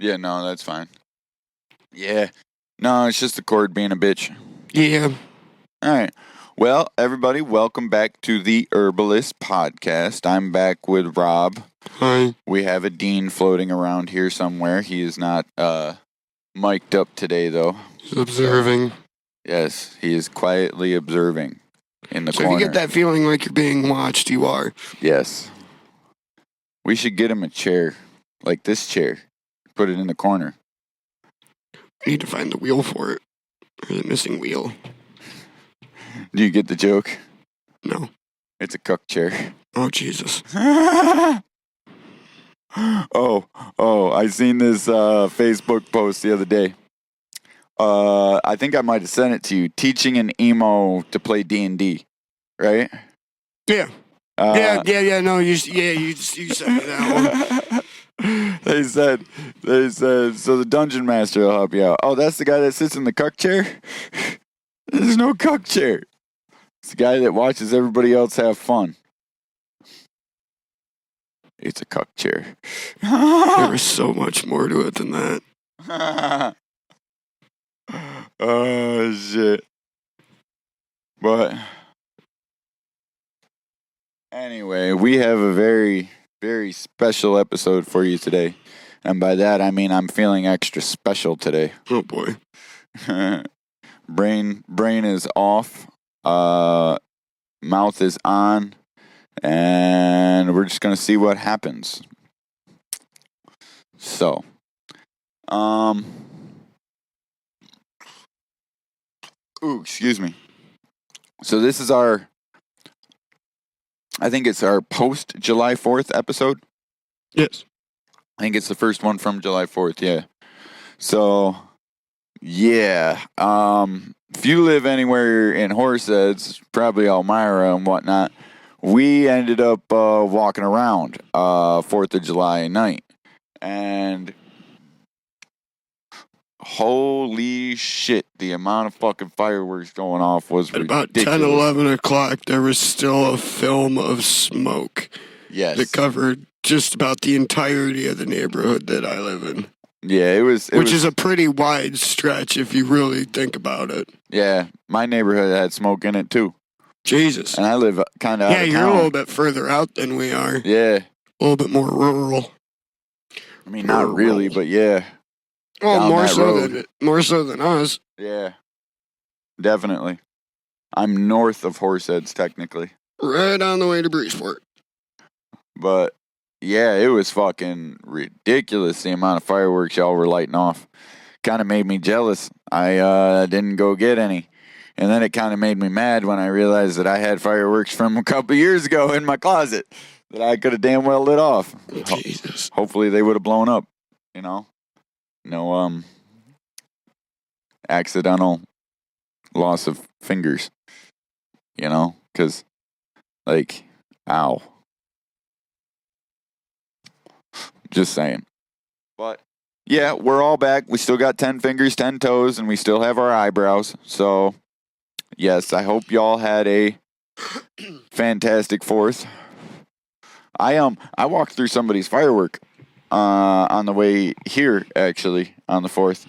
Yeah, no, that's fine. Yeah. No, it's just the cord being a bitch. Yeah. All right. Well, everybody, welcome back to the Herbalist Podcast. I'm back with Rob. Hi. We have a Dean floating around here somewhere. He is not mic'd up today, though. He's observing. Yes, he is quietly observing in the So corner. if you get that feeling like you're being watched, you are. Yes. We should get him a chair, like this chair. Put it in the corner. I need to find the wheel for it. There's a missing wheel. Do you get the joke? No. It's a cuck chair. Oh, Jesus. I seen this Facebook post the other day. I think I might have sent it to you. Teaching an emo to play D&D, right? Yeah. No, you sent me that one. They said, so the dungeon master will help you out. Oh, that's the guy that sits in the cuck chair? There's no cuck chair. It's the guy that watches everybody else have fun. It's a cuck chair. There was so much more to it than that. Oh, shit. But anyway, we have a very, very special episode for you today. And by that, I mean I'm feeling extra special today. Oh, boy. Brain is off. Mouth is on. And we're just going to see what happens. So, excuse me. So this is I think it's our post July 4th episode. Yes. I think it's the first one from July 4th, yeah. So, yeah. If you live anywhere in Horseheads, probably Elmira and whatnot, we ended up walking around 4th of July night. And holy shit, the amount of fucking fireworks going off was At ridiculous. about 10, 11 o'clock, there was still a film of smoke. Yes. That covered just about the entirety of the neighborhood that I live in. Yeah, it was a pretty wide stretch if you really think about it. Yeah, my neighborhood had smoke in it too. Jesus. And I live kind of out of you're town. a little bit further out than we are. Yeah. A little bit more rural. I mean, not really, but yeah. Well, more so than us. Yeah. Definitely. I'm north of Horseheads, technically. Right on the way to Breezeport. But, yeah, it was fucking ridiculous, the amount of fireworks y'all were lighting off. Kind of made me jealous. I didn't go get any. And then it kind of made me mad when I realized that I had fireworks from a couple years ago in my closet that I could have damn well lit off. Jesus. Hopefully they would have blown up, you know? No, accidental loss of fingers, you know? Because, like, ow. Just saying. But, yeah, we're all back. We still got 10 fingers, 10 toes, and we still have our eyebrows. So, yes, I hope y'all had a fantastic 4th. I walked through somebody's firework on the way here, actually, on the 4th.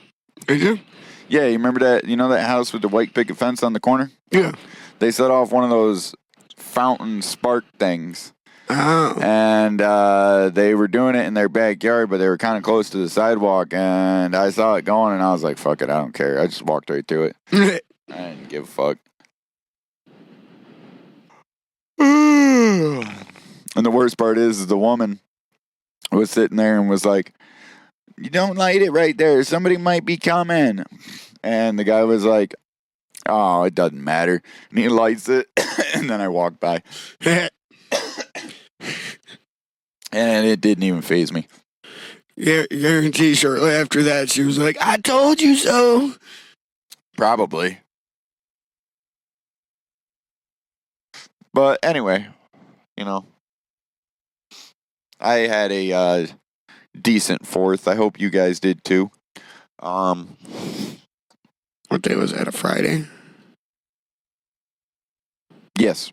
Did you? Yeah, you remember that? You know that house with the white picket fence on the corner? Yeah. They set off one of those fountain spark things. Oh. And they were doing it in their backyard, but they were kind of close to the sidewalk. And I saw it going, and I was like, fuck it, I don't care. I just walked right through it. I didn't give a fuck. And the worst part is the woman was sitting there and was like, you don't light it right there. Somebody might be coming. And the guy was like, oh, it doesn't matter. And he lights it. And then I walked by. And it didn't even faze me. Yeah, guarantee shortly after that, she was like, I told you so. Probably. But anyway, you know, I had a decent 4th. I hope you guys did too. What day was that, a Friday? Yes.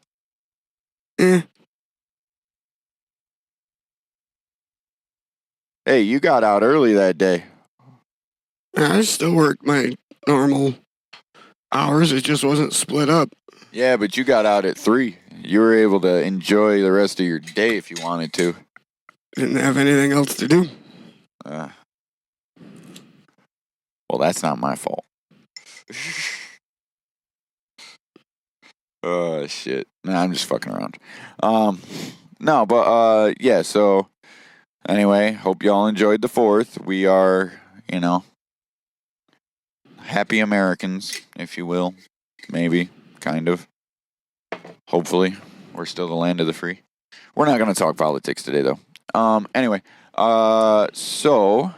Hey, you got out early that day. I still worked my normal hours. It just wasn't split up. Yeah, but you got out at 3. You were able to enjoy the rest of your day if you wanted to. Didn't have anything else to do. Well, that's not my fault. Oh, shit. Nah, I'm just fucking around. No, but, yeah, so, anyway, hope y'all enjoyed the 4th. We are, happy Americans, if you will. Maybe, kind of. Hopefully. We're still the land of the free. We're not going to talk politics today, though. Anyway, so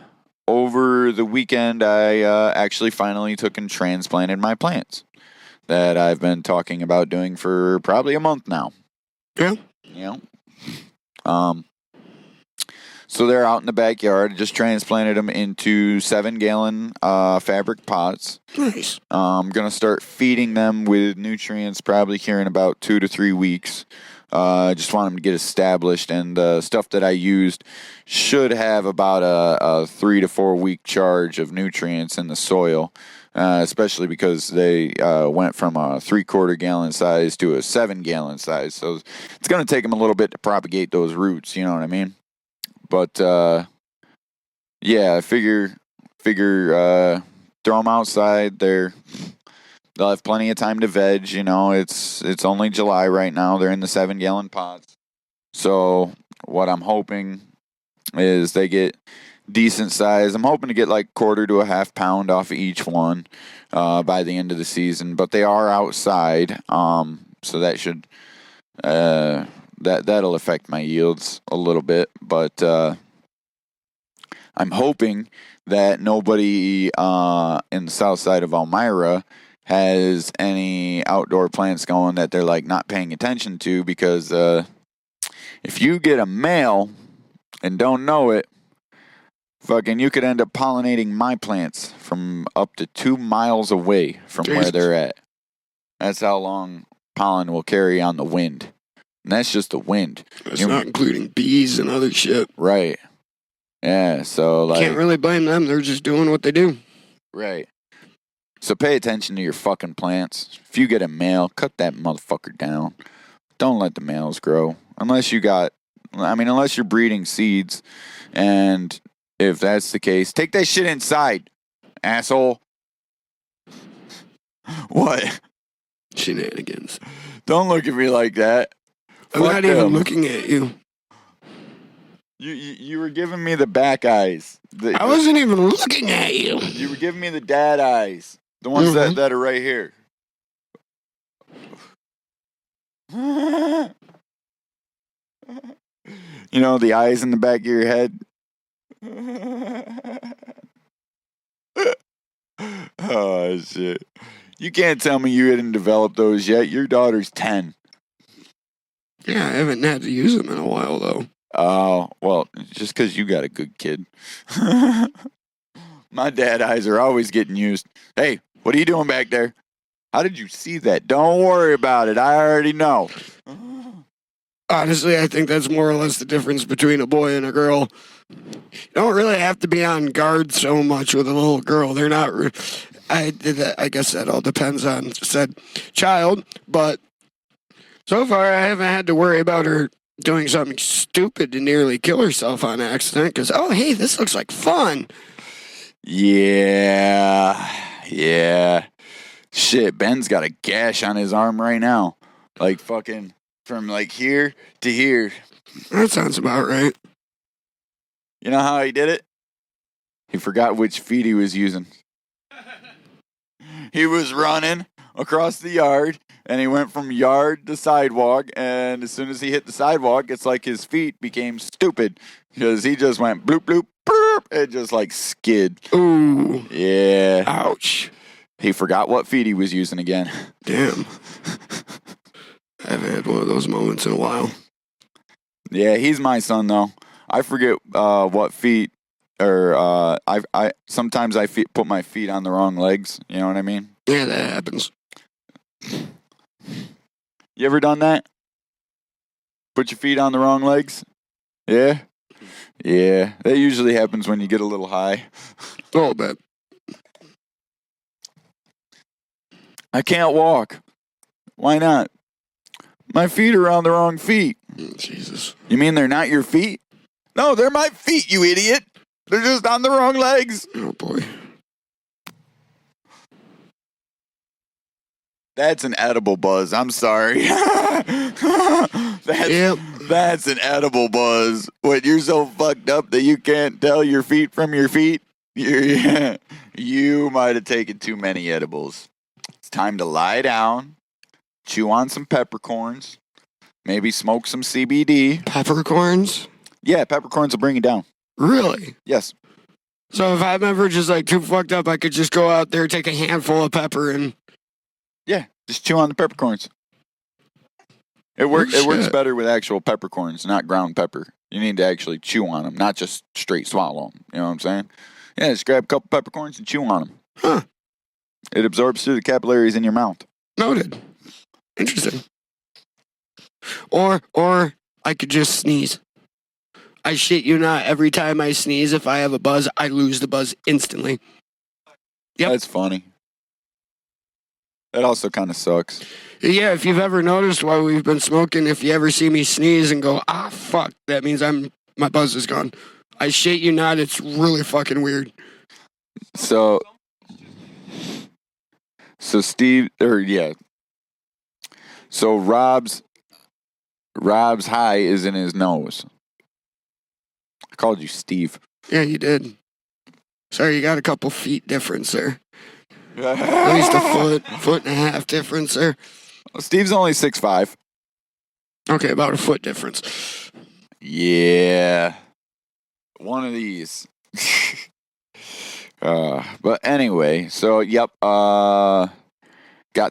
over the weekend, I actually finally took and transplanted my plants that I've been talking about doing for probably a month now. Yeah. So they're out in the backyard. Just transplanted them into 7-gallon fabric pots. Nice. I'm going to start feeding them with nutrients probably here in about 2 to 3 weeks. I just want them to get established, and the stuff that I used should have about a 3 to 4 week charge of nutrients in the soil, especially because they went from a 3/4 gallon size to a 7-gallon size. So it's going to take them a little bit to propagate those roots, you know what I mean? But yeah, I figure throw them outside. They'll have plenty of time to veg. It's only July right now. They're in the 7-gallon pots. So what I'm hoping is they get decent size. I'm hoping to get like 1/4 to a half pound off of each one by the end of the season. But they are outside, so that should that'll affect my yields a little bit. But I'm hoping that nobody in the south side of Elmira has any outdoor plants going that they're like not paying attention to, because if you get a male and don't know it, fucking you could end up pollinating my plants from up to 2 miles away from where they're at. That's how long pollen will carry on the wind. And that's just the wind. That's not including bees and other shit. Right. Yeah, so like... Can't really blame them. They're just doing what they do. Right. So pay attention to your fucking plants. If you get a male, cut that motherfucker down. Don't let the males grow. Unless you're breeding seeds. And if that's the case, take that shit inside, asshole. What? Shenanigans. Don't look at me like that. I'm not even looking at you. You were giving me the back eyes. I wasn't even looking at you. You were giving me the dad eyes. The ones that are right here. The eyes in the back of your head. Oh, shit. You can't tell me you hadn't developed those yet. Your daughter's 10. Yeah, I haven't had to use them in a while, though. Oh, well, just because you got a good kid. My dad eyes are always getting used. Hey, what are you doing back there? How did you see that? Don't worry about it. I already know. Honestly, I think that's more or less the difference between a boy and a girl. You don't really have to be on guard so much with a little girl. They're not... I guess that all depends on said child, but so far I haven't had to worry about her doing something stupid to nearly kill herself on accident because, oh, hey, this looks like fun. Yeah. Shit, Ben's got a gash on his arm right now. Like fucking from like here to here. That sounds about right. You know how he did it? He forgot which feet he was using. He was running across the yard, and he went from yard to sidewalk, and as soon as he hit the sidewalk, it's like his feet became stupid, because he just went bloop, bloop, bloop, and just like skid. Ooh. Yeah. Ouch. He forgot what feet he was using again. Damn. I haven't had one of those moments in a while. Yeah, he's my son, though. I forget what feet, or I sometimes I put my feet on the wrong legs. You know what I mean? Yeah, that happens. You ever done that? Put your feet on the wrong legs? Yeah? Yeah, that usually happens when you get a little high. A little bit. I can't walk. Why not? My feet are on the wrong feet. Jesus. You mean they're not your feet? No, they're my feet, you idiot. They're just on the wrong legs. Oh, boy. That's an edible buzz. I'm sorry. Yep. That's an edible buzz. What, you're so fucked up that you can't tell your feet from your feet? You might have taken too many edibles. It's time to lie down, chew on some peppercorns, maybe smoke some CBD. Peppercorns? Yeah, peppercorns will bring you down. Really? Yes. So if I'm ever just like too fucked up, I could just go out there, take a handful of pepper, and Yeah, just chew on the peppercorns. It works shit. better with actual peppercorns, not ground pepper. You need to actually chew on them, not just straight swallow them. You know what I'm saying? Yeah, just grab a couple peppercorns and chew on them. Huh. It absorbs through the capillaries in your mouth. Noted. Interesting. Or I could just sneeze. I shit you not. Every time I sneeze, if I have a buzz, I lose the buzz instantly. Yep. That's funny. That also kind of sucks. Yeah, if you've ever noticed while we've been smoking, if you ever see me sneeze and go, ah, fuck, that means my buzz is gone. I shit you not. It's really fucking weird. So Steve, So Rob's high is in his nose. I called you Steve. Yeah, you did. Sorry, you got a couple feet difference there. At least a foot and a half difference there. Steve's only 6'5". Okay, about a foot difference. Yeah. One of these. But anyway, so yep, got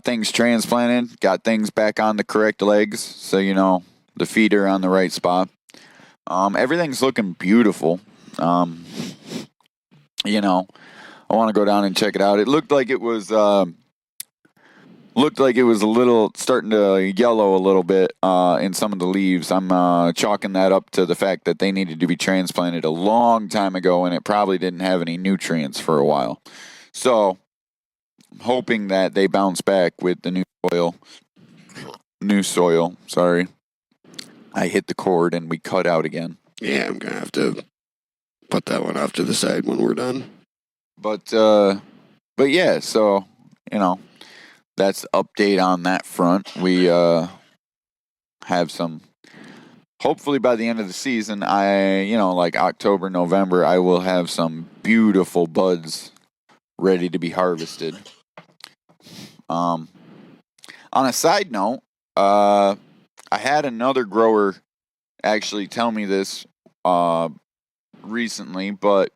things transplanted, got things back on the correct legs, so the feet are on the right spot. Everything's looking beautiful. I want to go down and check it out. It looked like it was a little starting to yellow a little bit in some of the leaves. I'm chalking that up to the fact that they needed to be transplanted a long time ago, and it probably didn't have any nutrients for a while. So, I'm hoping that they bounce back with the new soil. Sorry, I hit the cord and we cut out again. Yeah, I'm gonna have to put that one off to the side when we're done. But yeah, so that's the update on that front. We have some. Hopefully, by the end of the season, like October, November, I will have some beautiful buds ready to be harvested. On a side note, I had another grower actually tell me this recently, but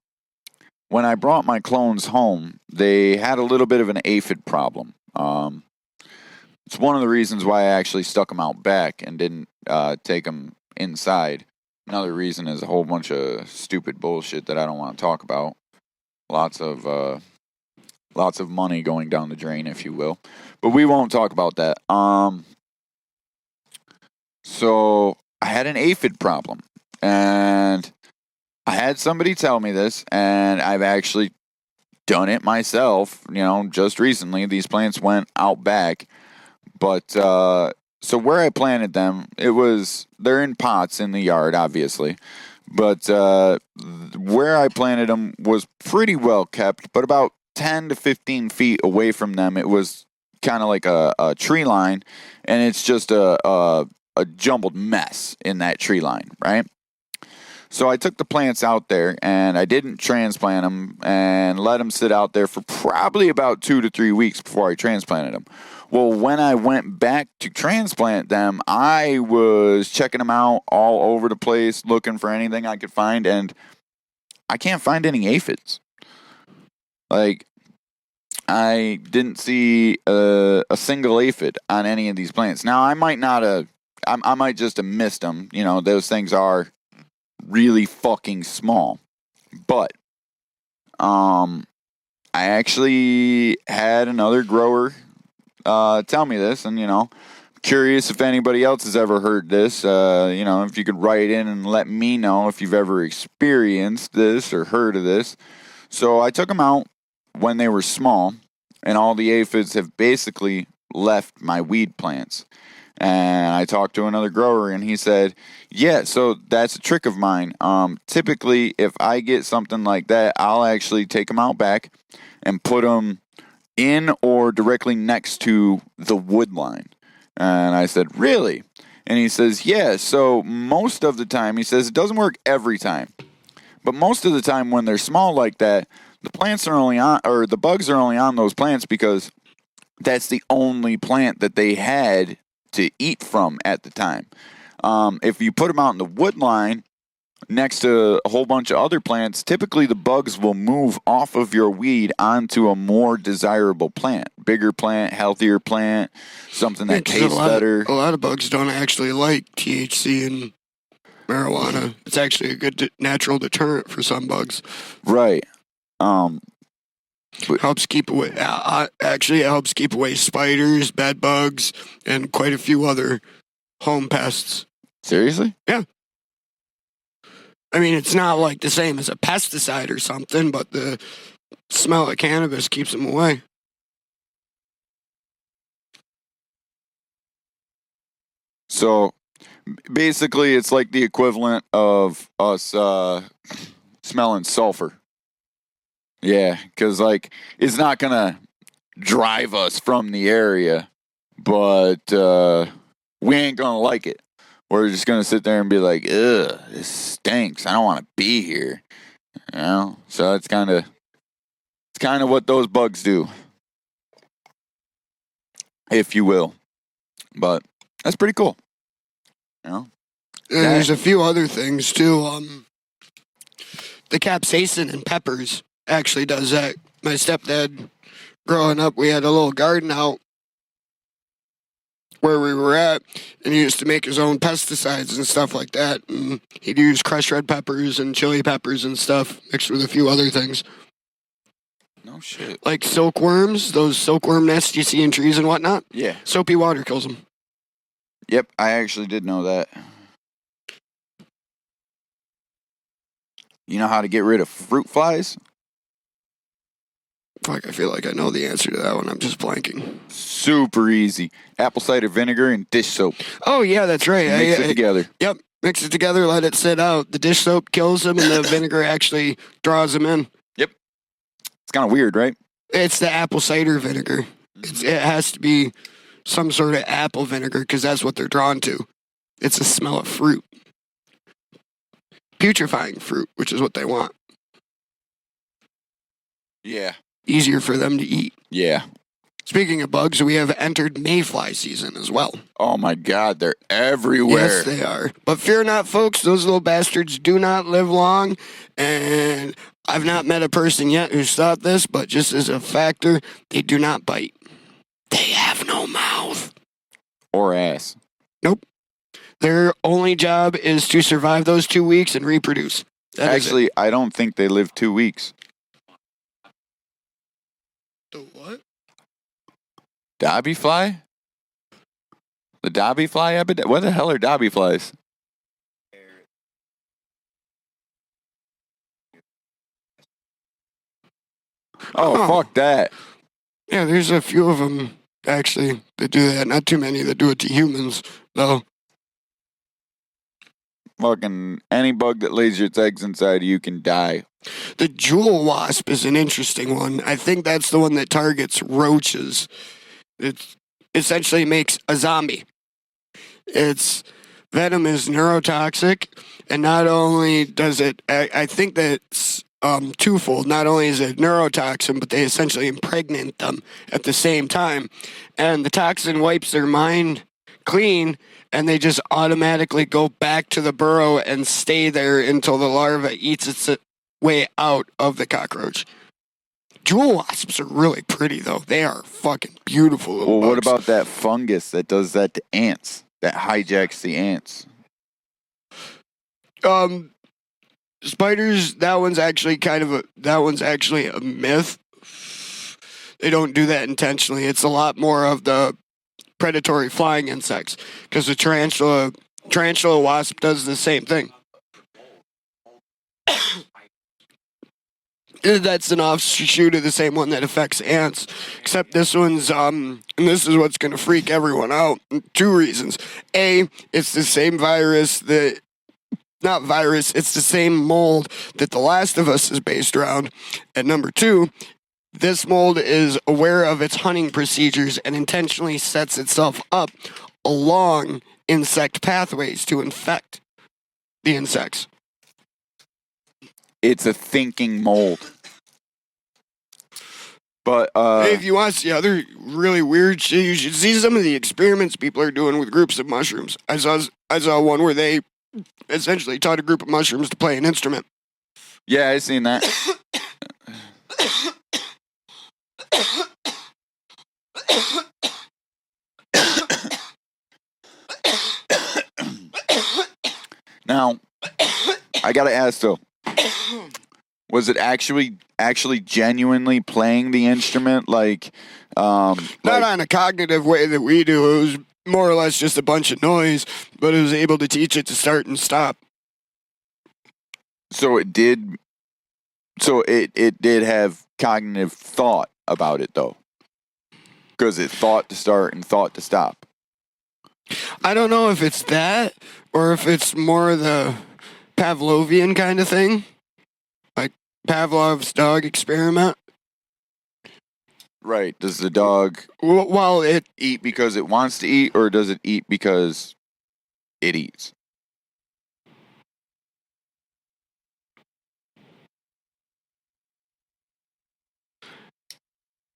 when I brought my clones home, they had a little bit of an aphid problem. It's one of the reasons why I actually stuck them out back and didn't take them inside. Another reason is a whole bunch of stupid bullshit that I don't want to talk about. Lots of money going down the drain, if you will. But we won't talk about that. So I had an aphid problem, and I had somebody tell me this, and I've actually done it myself, just recently. These plants went out back, but so where I planted them, they're in pots in the yard, obviously, but where I planted them was pretty well kept, but about 10 to 15 feet away from them, it was kind of like a tree line, and it's just a jumbled mess in that tree line, right? So I took the plants out there, and I didn't transplant them and let them sit out there for probably about 2 to 3 weeks before I transplanted them. Well, when I went back to transplant them, I was checking them out all over the place, looking for anything I could find, and I can't find any aphids. Like, I didn't see a single aphid on any of these plants. Now, I might just have missed them. Those things are really fucking small. But I actually had another grower tell me this, and curious if anybody else has ever heard this. If you could write in and let me know if you've ever experienced this or heard of this. So I took them out when they were small, and all the aphids have basically left my weed plants. And I talked to another grower, and he said, yeah, so that's a trick of mine. Typically, if I get something like that, I'll actually take them out back and put them in or directly next to the wood line. And I said, really? And he says, yeah, so most of the time, he says, it doesn't work every time. But most of the time when they're small like that, the plants are only on, or the bugs are only on those plants because that's the only plant that they had to eat from at the time. If you put them out in the wood line next to a whole bunch of other plants, typically the bugs will move off of your weed onto a more desirable plant, bigger plant, healthier plant, something that tastes better. A lot of bugs don't actually like THC and marijuana. It's actually a good natural deterrent for some bugs. Right. Helps keep away. Actually, it helps keep away spiders, bed bugs, and quite a few other home pests. Seriously? Yeah. I mean, it's not like the same as a pesticide or something, but the smell of cannabis keeps them away. So basically, it's like the equivalent of us smelling sulfur. Yeah, because it's not going to drive us from the area, but we ain't going to like it. We're just going to sit there and be like, ugh, this stinks. I don't want to be here. So it's kind of what those bugs do, if you will. But that's pretty cool. And there's a few other things too. The capsaicin in peppers actually does that. My stepdad, growing up, we had a little garden out where we were at, and he used to make his own pesticides and stuff like that. And he'd use crushed red peppers and chili peppers and stuff mixed with a few other things. No shit. Like silkworms, those silkworm nests you see in trees and whatnot. Yeah. Soapy water kills them. Yep, I actually did know that. You know how to get rid of fruit flies? Fuck, I feel like I know the answer to that one. I'm just blanking. Super easy. Apple cider vinegar and dish soap. Oh, yeah, that's right. Mix it together. Yep. Mix it together, let it sit out. The dish soap kills them, and the vinegar actually draws them in. Yep. It's kind of weird, right? It's the apple cider vinegar. It has to be some sort of apple vinegar because that's what they're drawn to. It's the smell of fruit. Putrefying fruit, which is what they want. Yeah. Easier for them to eat. Yeah. Speaking of bugs, we have entered mayfly season as well. Oh my God, they're everywhere. Yes, they are. But fear not, folks, those little bastards do not live long. And I've not met a person yet who's thought this, but just as a factor, they do not bite. They have no mouth. Or ass. Nope. Their only job is to survive those 2 weeks and reproduce. Actually, I don't think they live 2 weeks. The what? Dobby fly? The Dobby fly epidemic? What the hell are Dobby flies? Oh, fuck that. Yeah, there's a few of them, actually, that do that. Not too many that do it to humans, though. Fucking any bug that lays its eggs inside of you can die. The jewel wasp is an interesting one. I think that's the one that targets roaches. It essentially makes a zombie. Its venom is neurotoxic, and not only does it, I think that's twofold. Not only is it neurotoxin, but they essentially impregnate them at the same time. And the toxin wipes their mind clean, and they just automatically go back to the burrow and stay there until the larva eats its way out of the cockroach. Jewel wasps are really pretty, though. They are fucking beautiful little Well, what bugs. about that fungus that does that to ants? That hijacks the ants? Spiders, that one's actually a myth. They don't do that intentionally. It's a lot more of the predatory flying insects, because the tarantula wasp does the same thing. That's an offshoot of the same one that affects ants, except this one's and this is what's going to freak everyone out. 2 reasons: A, it's the same virus that. Not virus, it's the same mold that The Last of Us is based around. And number 2, this mold is aware of its hunting procedures and intentionally sets itself up along insect pathways to infect the insects. It's a thinking mold. But Hey, if you want to see other really weird shit, you should see some of the experiments people are doing with groups of mushrooms. I saw one where they essentially taught a group of mushrooms to play an instrument. yeah, I seen that. Now, I gotta ask though, was it actually genuinely playing the instrument like Not on a cognitive way that we do. It was more or less just a bunch of noise, but it was able to teach it to start and stop. so it did have cognitive thought about it though, because it thought to start and thought to stop. I don't know if it's that or if it's more the Pavlovian kind of thing, like Pavlov's dog experiment. Right. Does the dog Well, it eat because it wants to eat, or does it eat because it eats?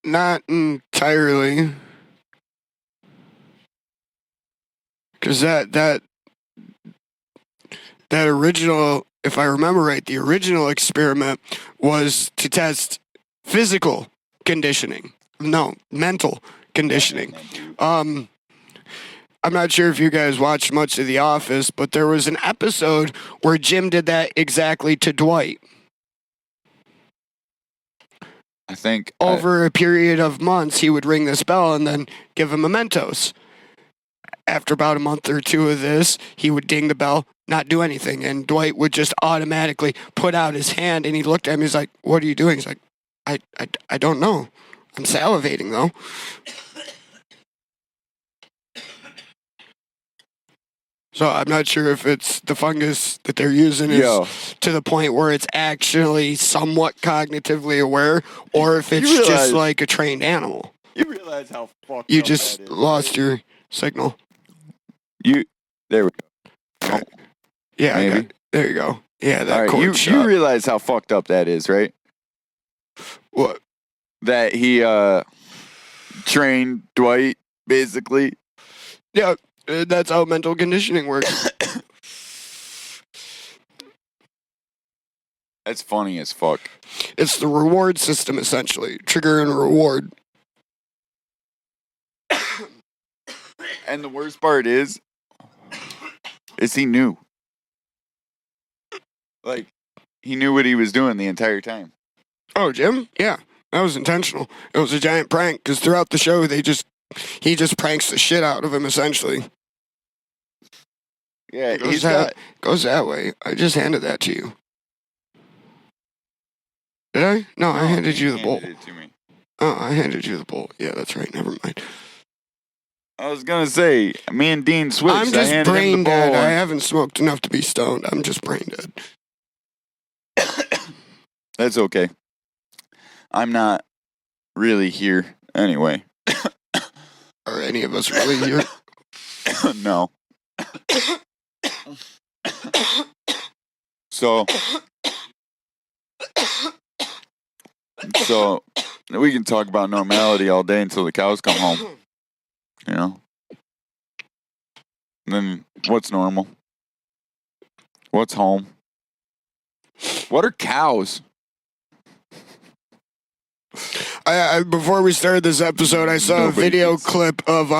not entirely, because that original, if I remember right, the original experiment was to test physical conditioning. No, mental conditioning. I'm not sure if you guys watched much of The Office, but there was an episode where Jim did that exactly to Dwight. I think Over a period of months, he would ring this bell and then give him mementos. After about a month or 2 of this, he would ding the bell, not do anything, and Dwight would just automatically put out his hand, and he looked at him, he's like, "What are you doing?" He's like, I don't know. I'm salivating, though. So I'm not sure if it's the fungus that they're using is Yo. to the point where it's actually somewhat cognitively aware, or if it's You realize- just like a trained animal. you realize how fucked You up just that is, lost right? your signal. There we go. Yeah, I Maybe. got, there you go. Yeah, that All right, cord you shot. realize how fucked up that is, right? What? That he trained Dwight basically. Yeah, that's how mental conditioning works. That's funny as fuck. It's the reward system, essentially. Trigger and reward. And the worst part is he knew. Like, he knew what he was doing the entire time. Oh, Jim? Yeah, that was intentional. It was a giant prank, because throughout the show, he just pranks the shit out of him, essentially. Yeah, It goes, he's got, goes that way. I just handed that to you. Did I? No, I handed you the bowl. handed it to me. Oh, I handed you the bowl. Yeah, that's right. Never mind. I was gonna say, me and Dean switched. I'm I just handed him brain the bowl dead. I and- haven't smoked enough to be stoned. I'm just brain dead. That's okay. I'm not really here anyway. Are any of us really here? No. So we can talk about normality all day until the cows come home. You know? And then what's normal? What's home? What are cows? I before we started this episode, I saw a Nobody video gets- clip of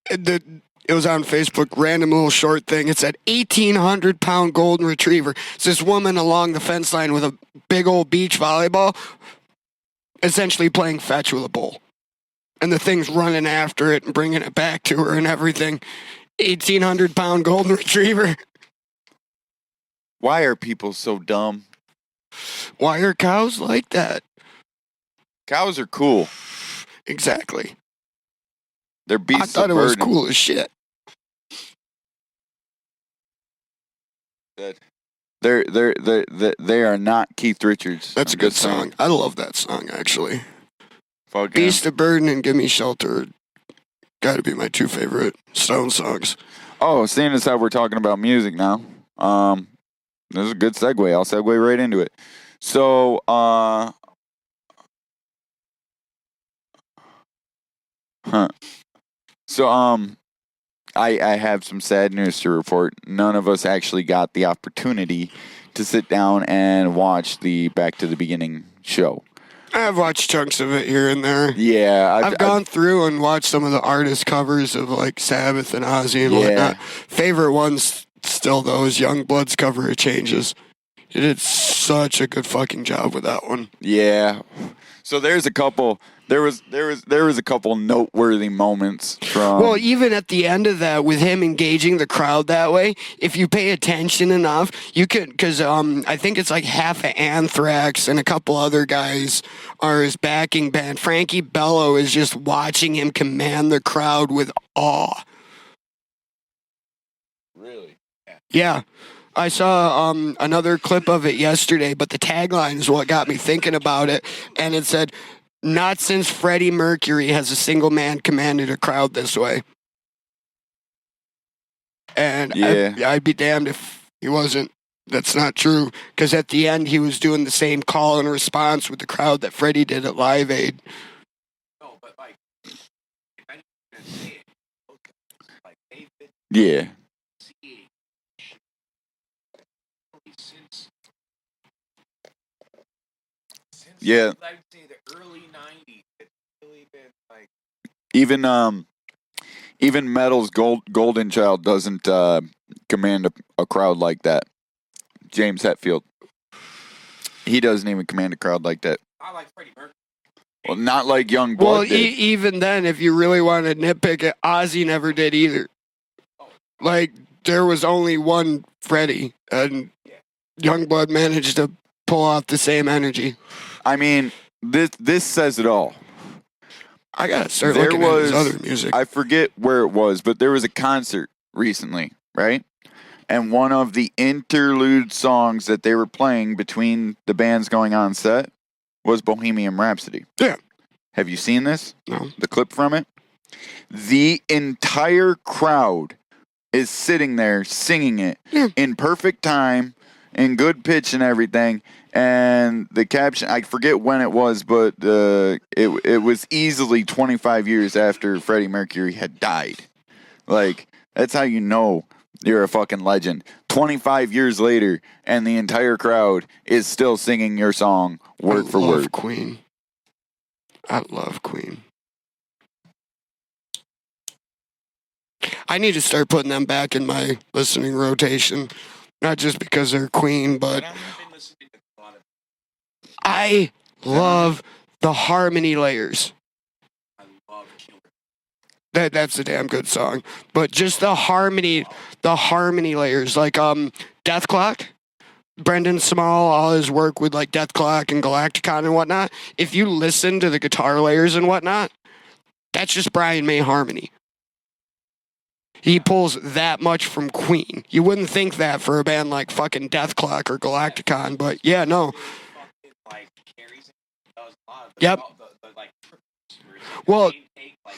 it was on Facebook, random little short thing. It said 1,800-pound golden retriever. It's this woman along the fence line with a big old beach volleyball, essentially playing fetch with a bull. and the thing's running after it and bringing it back to her and everything. 1,800-pound golden retriever. Why are people so dumb? Why are cows like that? Cows are cool. Exactly. They're beasts I thought of it was burden. cool as shit. They are not Keith Richards. That's a I'm good just saying. song. I love that song, actually. Fuck him. Beast of Burden and Give Me Shelter gotta be my two favorite Stone songs. Oh, seeing as how we're talking about music now, this is a good segue. I'll segue right into it. So, I have some sad news to report. None of us actually got the opportunity to sit down and watch the Back to the Beginning show. I've watched chunks of it here and there. Yeah, I've gone through and watched some of the artist covers of like Sabbath and Ozzy and whatnot. Favorite ones still those Youngbloods cover of Changes. He did such a good fucking job with that one. Yeah. So there's a couple. There was a couple noteworthy moments from. Well, even at the end of that, with him engaging the crowd that way, if you pay attention enough, you could, because I think it's like half of Anthrax and a couple other guys are his backing band. Frankie Bello is just watching him command the crowd with awe. Really? Yeah. I saw another clip of it yesterday, but the tagline is what got me thinking about it, and it said, "Not since Freddie Mercury has a single man commanded a crowd this way." And Yeah. I'd be damned if he wasn't. That's not true, because at the end he was doing the same call and response with the crowd that Freddie did at Live Aid. No, but like, if anyone's gonna say it, like they've been Yeah. seeing since Yeah. I'd say the early '90s. It's really been like Even Metal's Golden Child doesn't command a crowd like that. James Hetfield. He doesn't even command a crowd like that. not like Freddie Mercury. Well, not like Youngblood Well, did. even then, if you really want to nitpick it, Ozzy never did either. Like, there was only one Freddie, and Youngblood managed to pull off the same energy. I mean, this says it all. I gotta start There looking at his was- other music. I forget where it was, but there was a concert recently, right? And one of the interlude songs that they were playing between the bands going on set was Bohemian Rhapsody. Yeah. Have you seen this? No. The clip from it? The entire crowd is sitting there singing it Yeah. in perfect time, in good pitch and everything. And the caption, I forget when it was, but it was easily 25 years after Freddie Mercury had died. Like, that's how you know you're a fucking legend. 25 years later, and the entire crowd is still singing your song word for I love word. Queen. I love Queen. I need to start putting them back in my listening rotation. Not just because they're Queen, but I've been listening to a lot of. I love the harmony layers. I love Killer. That's a damn good song. But just the harmony layers, like Death Clock, Brendan Small, all his work with like Death Clock and Galacticon and whatnot. If you listen to the guitar layers and whatnot, that's just Brian May harmony. He pulls that much from Queen. You wouldn't think that for a band like fucking Death Clock or Galacticon, but yeah, no. Fucking, like, carries it, does a lot of Yep. the like, Well, same take, like,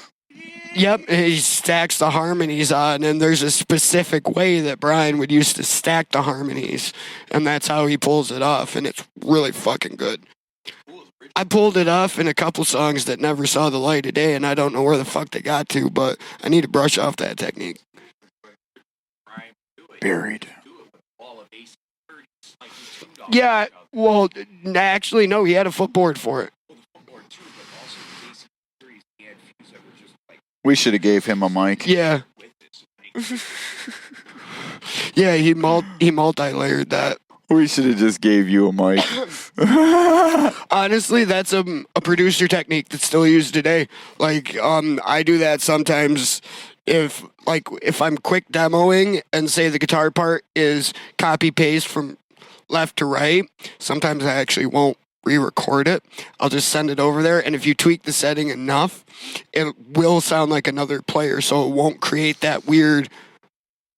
yep, he stacks the harmonies on, and there's a specific way that Brian would use to stack the harmonies, and that's how he pulls it off, and it's really fucking good. I pulled it off in a couple songs that never saw the light of day, and I don't know where the fuck they got to, but I need to brush off that technique. Brian do it. Buried. Do it with a ball of AC 30, like you tuned off Yeah, each other. well, actually, no, he had a footboard for it. Well, the footboard too, but also the AC 30s, he had fuse that were just like We should have gave him a mic. Yeah, with this. Like, yeah, he multi-layered that. We should have just gave you a mic. Honestly, that's a producer technique that's still used today. Like, I do that sometimes if I'm quick demoing and say the guitar part is copy paste from left to right. Sometimes I actually won't re-record it. I'll just send it over there, and if you tweak the setting enough, it will sound like another player, so it won't create that weird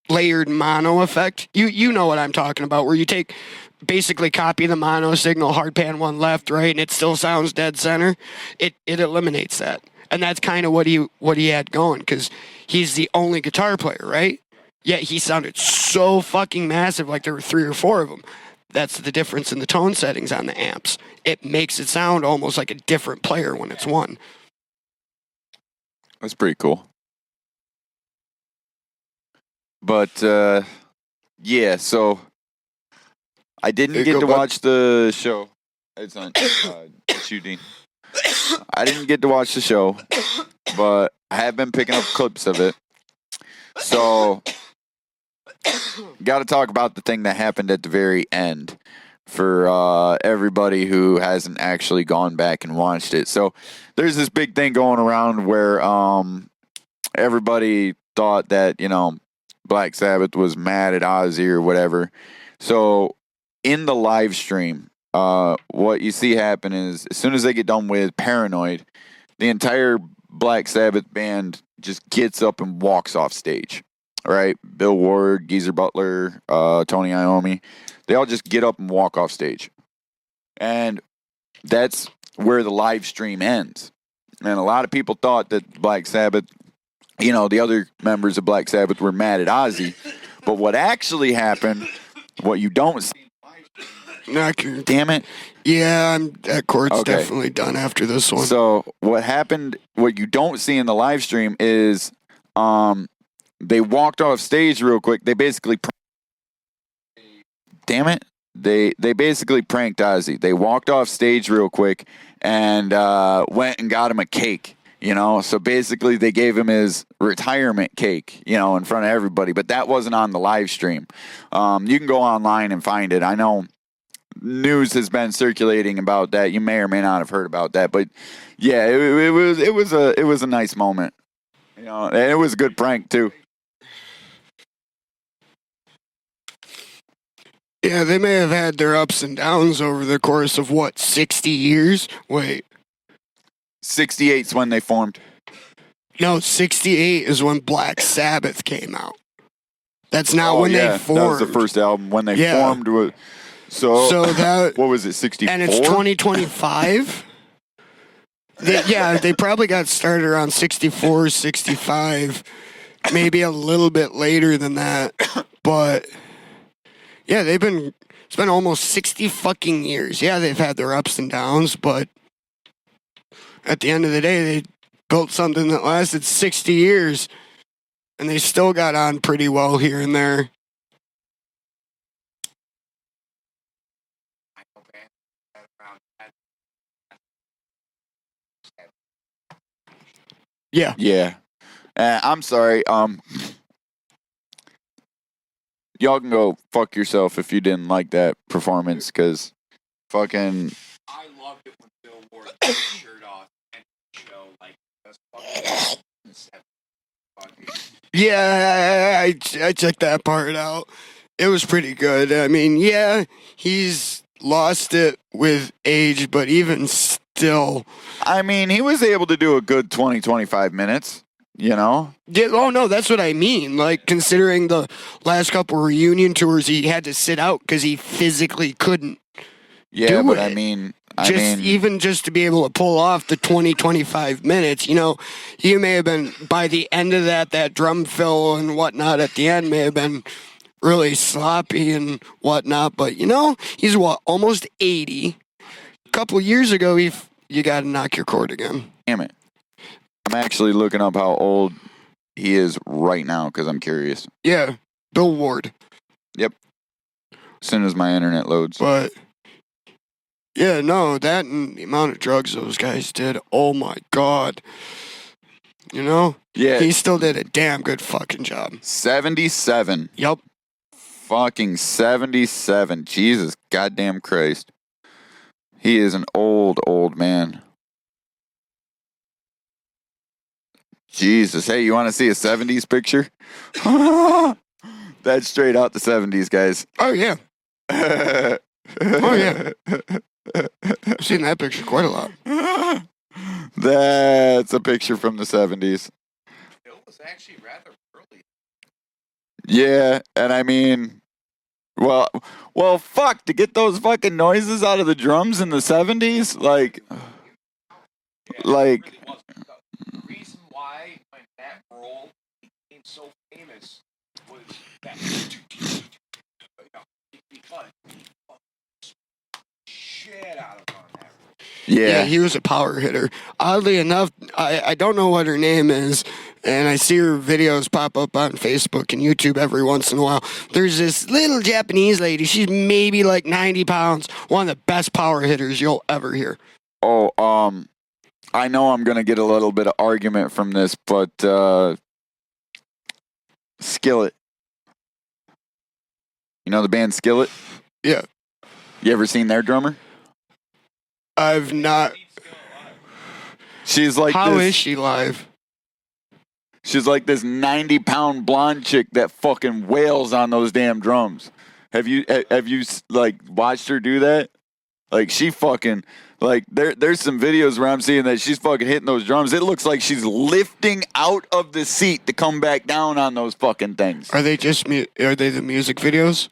layered mono effect. You know what I'm talking about, where you basically copy the mono signal, hard pan one left, right, and it still sounds dead center. It eliminates that, and that's kind of what he had going, because he's the only guitar player, right? Yet he sounded so fucking massive, like there were 3 or 4 of them. That's the difference in the tone settings on the amps. It makes it sound almost like a different player when it's one. That's pretty cool. But yeah, so I didn't get to watch the show. It's on shooting. I didn't get to watch the show, but I have been picking up clips of it. So got to talk about the thing that happened at the very end for everybody who hasn't actually gone back and watched it. So there's this big thing going around where everybody thought that, Black Sabbath was mad at Ozzy or whatever. So in the live stream, what you see happen is as soon as they get done with Paranoid, the entire Black Sabbath band just gets up and walks off stage. All right, Bill Ward, Geezer Butler, Tony Iommi, they all just get up and walk off stage. And that's where the live stream ends. And a lot of people thought that Black Sabbath, the other members of Black Sabbath were mad at Ozzy. But what actually happened, what you don't see. Damn it. Yeah, that chord's definitely done after this one. So what happened, what you don't see in the live stream is they walked off stage real quick. They basically They basically pranked Ozzy. They walked off stage real quick and went and got him a cake, So basically they gave him his retirement cake, in front of everybody. But that wasn't on the live stream. You can go online and find it. I know news has been circulating about that. You may or may not have heard about that. But yeah, it was a nice moment. And it was a good prank too. Yeah, they may have had their ups and downs over the course of, 60 years? Wait. 68's when they formed. No, 68 is when Black Sabbath came out. That's not when they formed. That was the first album when they formed. So that... What was it, 64? And it's 2025? They probably got started around 64, 65. Maybe a little bit later than that. But... yeah, it's been almost 60 fucking years. Yeah, they've had their ups and downs, but at the end of the day, they built something that lasted 60 years, and they still got on pretty well here and there. Yeah. Yeah. I'm sorry. Y'all can go fuck yourself if you didn't like that performance, because fucking... I loved it when Bill Ward took his shirt off and show, that's fucking... Yeah, I checked that part out. It was pretty good. I mean, yeah, he's lost it with age, but even still... I mean, he was able to do a good 20, 25 minutes. Yeah, oh no, that's what I mean. Like, considering the last couple reunion tours, he had to sit out because he physically couldn't. Yeah, but I mean, even just to be able to pull off the 20, 25 minutes, you may have been, by the end of that drum fill and whatnot at the end may have been really sloppy and whatnot, but he's almost 80. A couple years ago, you got to knock your cord again. Damn it. I'm actually looking up how old he is right now because I'm curious. Yeah, Bill Ward. Yep. As soon as my internet loads. But, yeah, no, that and the amount of drugs those guys did, oh my God. Yeah. He still did a damn good fucking job. 77. Yep. Fucking 77. Jesus goddamn Christ. He is an old man. Jesus. Hey, you want to see a 70s picture? That's straight out the 70s, guys. Oh yeah, Oh, yeah. I've seen that picture quite a lot. That's a picture from the 70s. It was actually rather early. Yeah, and I mean, well, fuck, to get those fucking noises out of the drums in the 70s, like, Yeah, Like- it really was. The reason why when that role became so famous was that because shit out of him on that. Yeah, yeah. he was a power hitter. Oddly enough, I don't know what her name is, and I see her videos pop up on Facebook and YouTube every once in a while. There's this little Japanese lady. She's maybe like 90 pounds. One of the best power hitters you'll ever hear. Oh, I know I'm gonna get a little bit of argument from this, but Skillet. You know the band Skillet? Yeah. You ever seen their drummer? I've not. She's like How this. is she live? She's like this 90-pound blonde chick that fucking wails on those damn drums. Have you like watched her do that? Like she fucking like there's some videos where I'm seeing that she's fucking hitting those drums. It looks like she's lifting out of the seat to come back down on those fucking things. Are they just are they the music videos?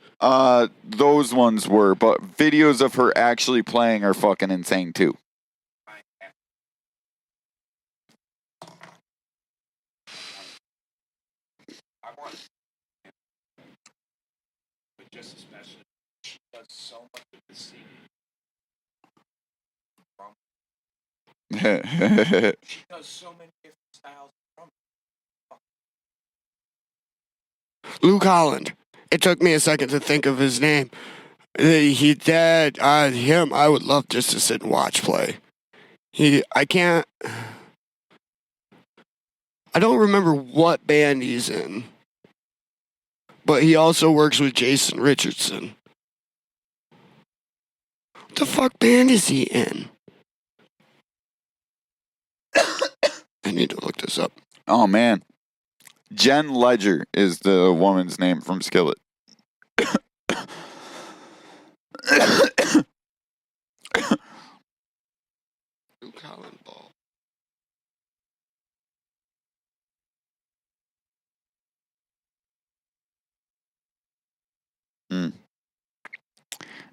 Those ones were, but videos of her actually playing are fucking insane too. I want, but just especially, she does so much of the singing. She does so many different styles of drumming. Luke Holland. It took me a second to think of his name. Him, I would love just to sit and watch play. I don't remember what band he's in, but he also works with Jason Richardson. What the fuck band is he in? I need to look this up. Oh man, Jen Ledger is the woman's name from Skillet. Luke Holland Ball.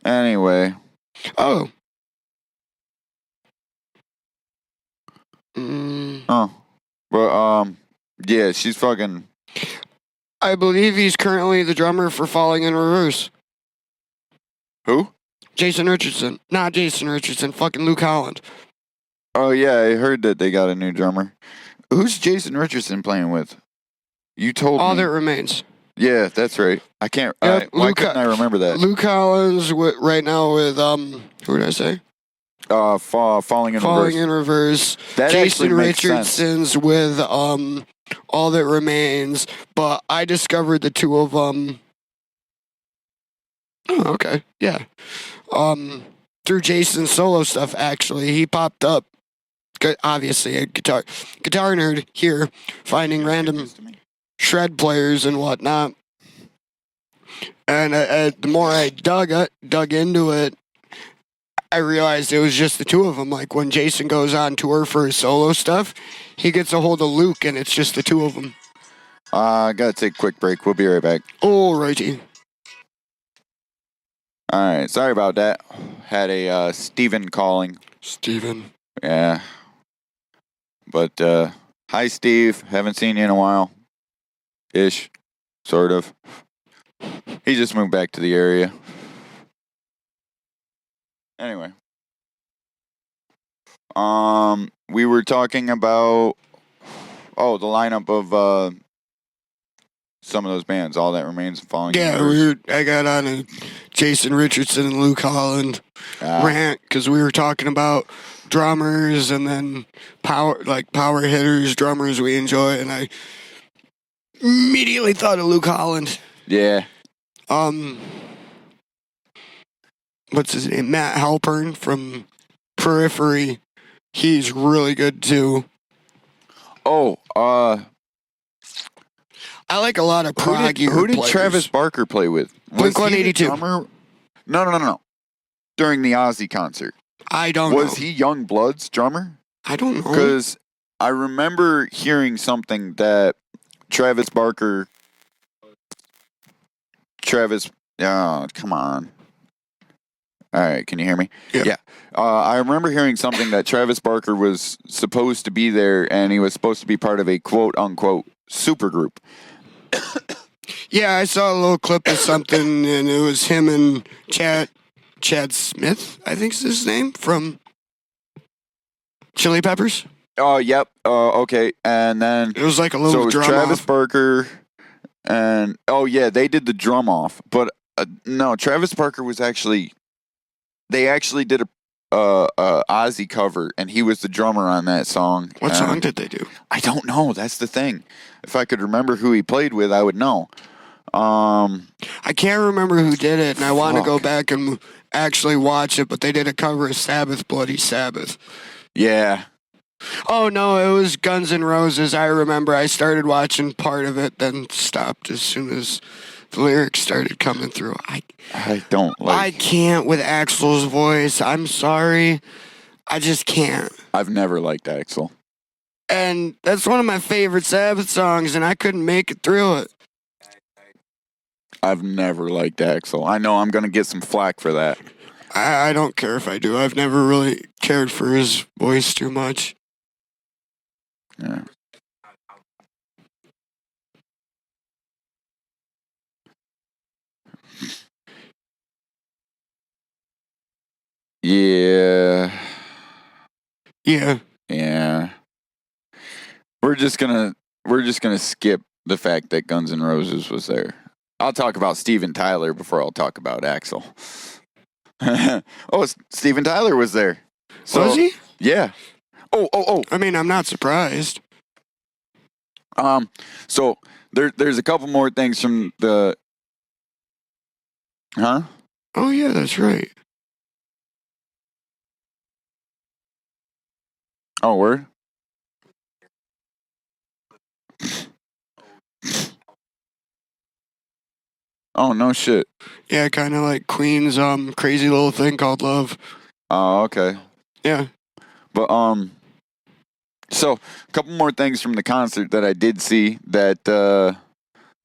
Anyway, Oh. but yeah, she's fucking. I believe he's currently the drummer for Falling in Reverse. Who? Jason Richardson. Not Jason Richardson, fucking Luke Holland. Oh yeah, I heard that they got a new drummer. Who's Jason Richardson playing with? You told All me. that remains. Yeah, that's right. I can't. Yep, why Luke- couldn't I remember that? Luke Holland's right now with, who did I say? Falling in Falling Reverse. in Reverse. That Jason actually makes sense. Richardson's with, All That Remains, but I discovered the two of them. Oh, okay. Yeah. Through Jason's solo stuff, actually. He popped up. Obviously, a guitar nerd here, finding random shred players and whatnot. And the more I dug into it, I realized it was just the two of them. Like when Jason goes on tour for his solo stuff, he gets a hold of Luke, and it's just the two of them. I gotta take a quick break. We'll be right back. Alrighty. All right, sorry about that. Had a Steven calling. Steven. Yeah. But hi, Steve. Haven't seen you in a while. Ish, sort of. He just moved back to the area. Anyway. We were talking about the lineup of some of those bands, All That Remains and Falling. in Yeah, Reverse. I got on a Jason Richardson and Luke Holland Ah, rant because we were talking about drummers and then power hitters, drummers we enjoy, and I immediately thought of Luke Holland. yeah. What's his name? Matt Halpern from Periphery. He's really good too. Oh, I like a lot of proggy. who did players. Travis Barker play with? Was he the Blink-182. drummer? No. During the Ozzy concert, I don't was know. he Young Blood's drummer? I don't know. Because I remember hearing something that Travis Barker. Come on. All right, can you hear me? Yeah. I remember hearing something that Travis Barker was supposed to be there, and he was supposed to be part of a quote unquote supergroup. Yeah, I saw a little clip of something, and it was him and Chad Smith, I think's his name, from Chili Peppers. Oh, yep. Okay, and then It was like a so little it was drum Travis off. Barker, and they did the drum off, but no, Travis Barker was actually. They actually did a Ozzy cover, and he was the drummer on that song. What song did they do? I don't know. That's the thing. If I could remember who he played with, I would know. I can't remember who did it, and I want to go Fuck. back and actually watch it, but they did a cover of Sabbath, Bloody Sabbath. Yeah. Oh, no, it was Guns N' Roses. I remember I started watching part of it, then stopped as soon as the lyrics started coming through. I don't I like. can't with Axl's voice. I'm sorry. I just can't. I've never liked Axl. And that's one of my favorite Sabbath songs, and I couldn't make it through it. I've never liked Axl. I know I'm gonna get some flack for that. I don't care if I do. I've never really cared for his voice too much. Yeah. Yeah. Yeah. Yeah. We're just gonna skip the fact that Guns N' Roses was there. I'll talk about Steven Tyler before I'll talk about Axl. Steven Tyler was there. So, Was he? Yeah. Oh. I mean, I'm not surprised. So there's a couple more things from the. Huh? Oh, yeah, that's right. Oh, word. Oh no shit. Yeah, kind of like Queen's crazy little thing called Love. Oh, okay. Yeah. But so a couple more things from the concert that I did see that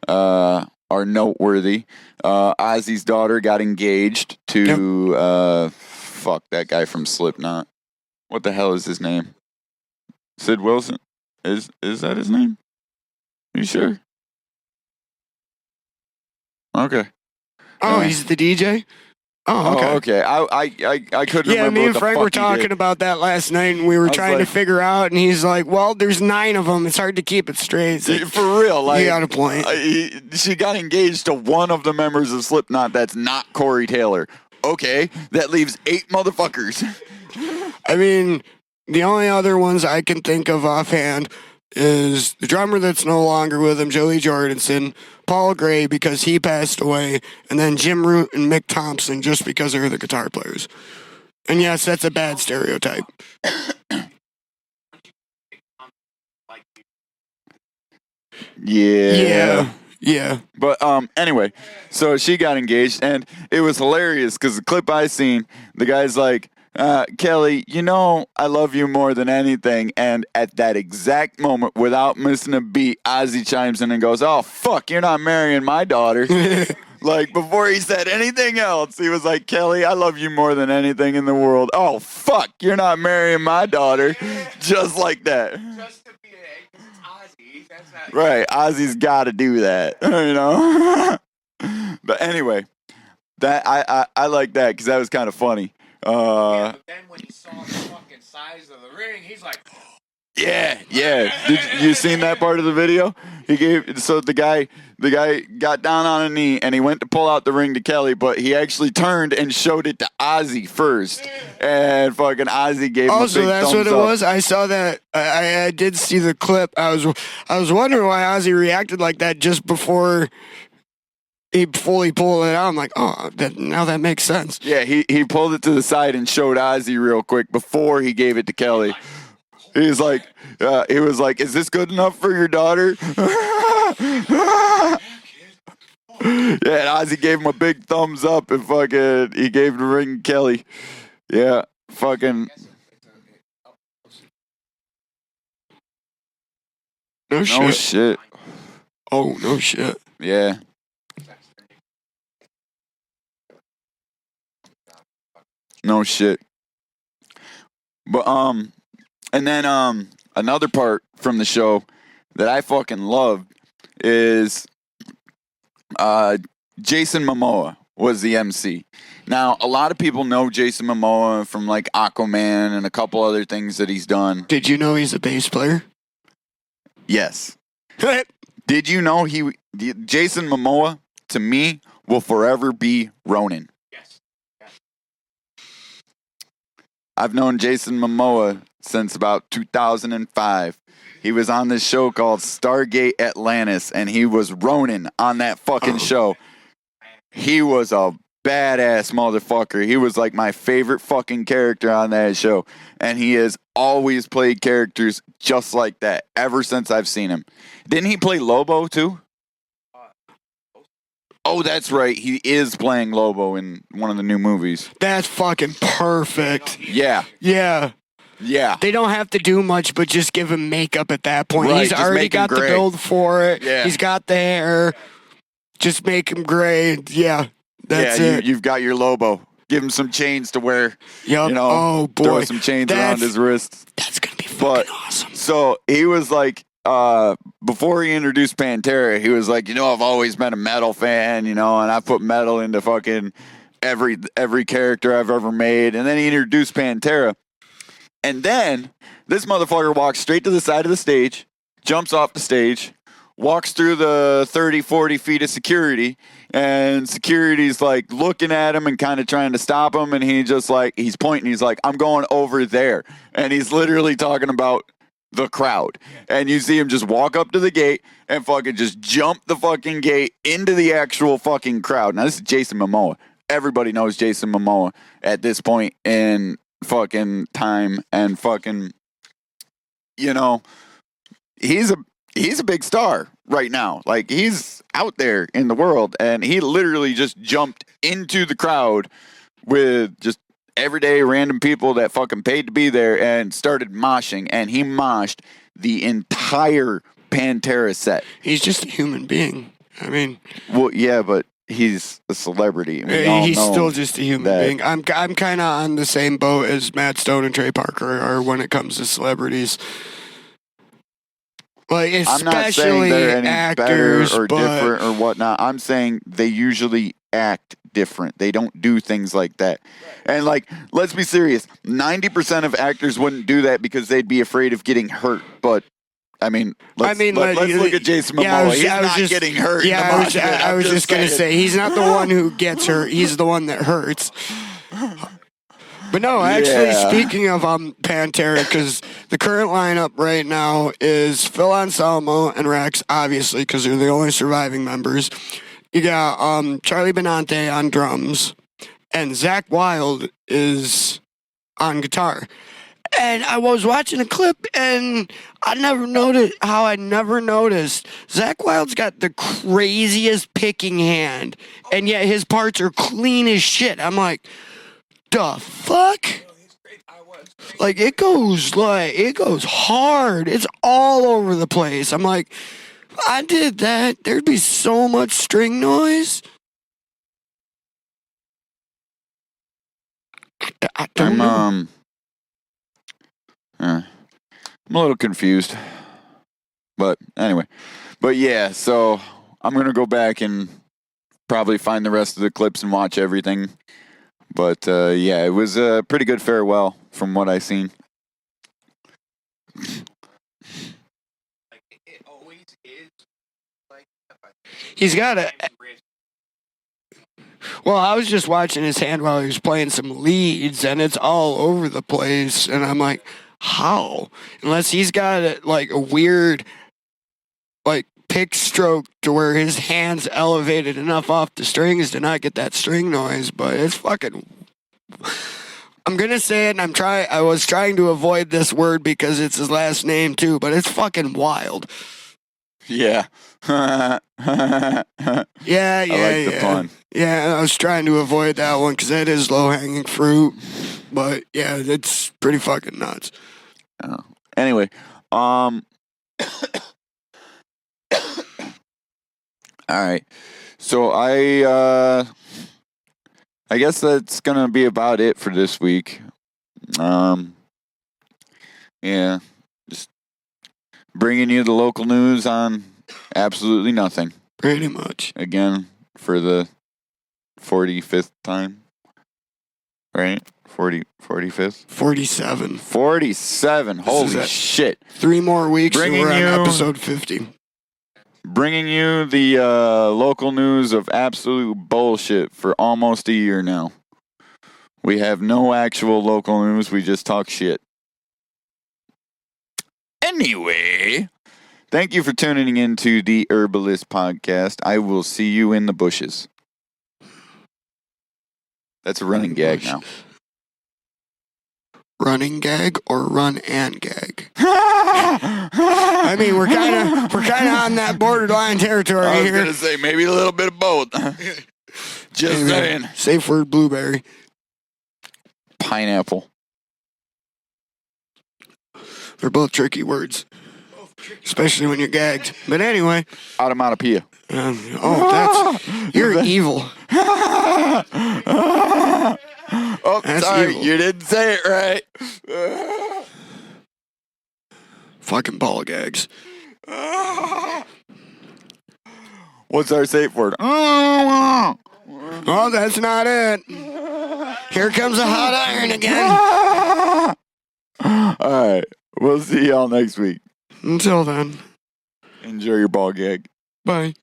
are noteworthy. Ozzy's daughter got engaged to fuck that guy from Slipknot. What the hell is his name? Sid Wilson? Is that his name? Are you sure? Okay. Oh, Yeah. he's the DJ? Oh, okay. Oh, okay. I couldn't Yeah, remember me what and the Frank fuck were he talking did. about that last night, and we were was trying to like- figure out, and he's like, well, there's 9 of them. It's hard to keep it straight. It's like, For real, like you got a point. she got engaged to one of the members of Slipknot that's not Corey Taylor. Okay, that leaves 8 motherfuckers. I mean, the only other ones I can think of offhand is the drummer that's no longer with him, Joey Jordison, Paul Gray because he passed away, and then Jim Root and Mick Thompson just because they're the guitar players. And yes, that's a bad stereotype. Yeah. Yeah. But anyway, so she got engaged, and it was hilarious because the clip I seen, the guy's like, Kelly, you know I love you more than anything. And at that exact moment, without missing a beat, Ozzy chimes in and goes, oh, fuck, you're not marrying my daughter. Like, before he said anything else, he was like, Kelly, I love you more than anything in the world. Oh, fuck, you're not marrying my daughter. Just like that. Just to be because it's Ozzy. That's not Right, Ozzy's got to do that, you know? But anyway, that I like that because that was kind of funny. Yeah, but then when he saw the fucking size of the ring, he's like, Yeah. Did you seen that part of the video? The guy got down on a knee and he went to pull out the ring to Kelly, but he actually turned and showed it to Ozzy first, and fucking Ozzy gave him a Also, big that's what thumbs it up. was. I saw that. I did see the clip. I was wondering why Ozzy reacted like that just before he fully pulled it out. I'm like, oh, now that makes sense. Yeah, he pulled it to the side and showed Ozzy real quick before he gave it to Kelly. He's like, he was like, "Is this good enough for your daughter?" Yeah, and Ozzy gave him a big thumbs up and fucking he gave the ring to Kelly. Yeah, fucking No no shit. shit. Oh, no shit. Yeah. No shit. But and then another part from the show that I fucking loved is Jason Momoa was the MC. Now, a lot of people know Jason Momoa from like Aquaman and a couple other things that he's done. Did you know he's a bass player? Yes. Did you know Jason Momoa to me will forever be Ronin? Yes. I've known Jason Momoa since about 2005. He was on this show called Stargate Atlantis, and he was Ronin on that fucking show. He was a badass motherfucker. He was like my favorite fucking character on that show. And he has always played characters just like that ever since I've seen him. Didn't he play Lobo too? Oh, that's right. He is playing Lobo in one of the new movies. That's fucking perfect. Yeah. Yeah. Yeah. They don't have to do much but just give him makeup at that point. Right, He's just already make him got the gray. build for it. Yeah. He's got the hair. Just make him gray. Yeah. That's yeah, it. you've got your Lobo. Give him some chains to wear. Yup. You know, Oh, boy. throw some chains around his wrists. That's going to be But- fucking awesome. So he was like, before he introduced Pantera, he was like, I've always been a metal fan, and I put metal into fucking every character I've ever made. And then he introduced Pantera. And then this motherfucker walks straight to the side of the stage, jumps off the stage, walks through the 30, 40 feet of security, and security's like looking at him and kind of trying to stop him. And he's pointing, he's like, I'm going over there. And he's literally talking about the crowd. And you see him just walk up to the gate and fucking just jump the fucking gate into the actual fucking crowd. Now, this is Jason Momoa. Everybody knows Jason Momoa at this point in fucking time, and fucking, he's a big star right now. Like, he's out there in the world, and he literally just jumped into the crowd with just everyday random people that fucking paid to be there and started moshing, and he moshed the entire Pantera set. He's just a human being. I mean, Well, yeah, but he's a celebrity. And we all he's know still just a human that- being. I'm kind of on the same boat as Matt Stone and Trey Parker are when it comes to celebrities. Like, I'm not saying especially they're any actors, better or but different or whatnot. I'm saying they usually act different. They don't do things like that. And like, let's be serious. 90% of actors wouldn't do that because they'd be afraid of getting hurt. But I mean, let's look at Jason Momoa. Yeah, He's not getting hurt. Yeah, in the mosh pit. I I'm was just gonna saying. say he's not the one who gets hurt. He's the one that hurts. But no, actually, Yeah. speaking of Pantera, because the current lineup right now is Phil Anselmo and Rex, obviously, because they're the only surviving members. You got Charlie Benante on drums, and Zach Wilde is on guitar. And I was watching a clip, and I never noticed Zach Wilde's got the craziest picking hand, and yet his parts are clean as shit. I'm like, the fuck? Like, it goes hard. It's all over the place. I'm like, if I did that, there'd be so much string noise. I don't know. I'm a little confused. But anyway. But yeah, so I'm going to go back and probably find the rest of the clips and watch everything. But yeah, it was a pretty good farewell from what I seen. Like, it always is. Like, He's got a. Well, I was just watching his hand while he was playing some leads, and it's all over the place. And I'm like, how? Unless he's got like a weird, like, pick stroke to where his hand's elevated enough off the strings to not get that string noise. But it's fucking I'm gonna say it, and I was trying to avoid this word because it's his last name too, but it's fucking wild. Yeah. Yeah, I like the pun. Yeah, I was trying to avoid that one because that is low hanging fruit. But yeah, it's pretty fucking nuts. Anyway, all right. So I guess that's gonna be about it for this week. Yeah, just bringing you the local news on absolutely nothing. Pretty much. Again, for the 45th time. Right? 45th? 47. 47. Holy it. shit. 3 more weeks Bringing and we're you- on episode 50. Bringing you the local news of absolute bullshit for almost a year now. We have no actual local news. We just talk shit. Anyway, thank you for tuning into the Herbalist Podcast. I will see you in the bushes. That's a running gag now. Running gag or run and gag? I mean, we're kind of on that borderline territory I was here. gonna say maybe a little bit of both. Just Hey, saying. man, safe word blueberry. Pineapple. They're both tricky words, especially when you're gagged. But anyway, Automatopoeia. you're evil. Oh, That's sorry, evil. you didn't say it right. Fucking ball gags. What's our safe word? Oh, that's not it. Here comes a hot iron again. All right. We'll see y'all next week. Until then, Enjoy your ball gag. bye.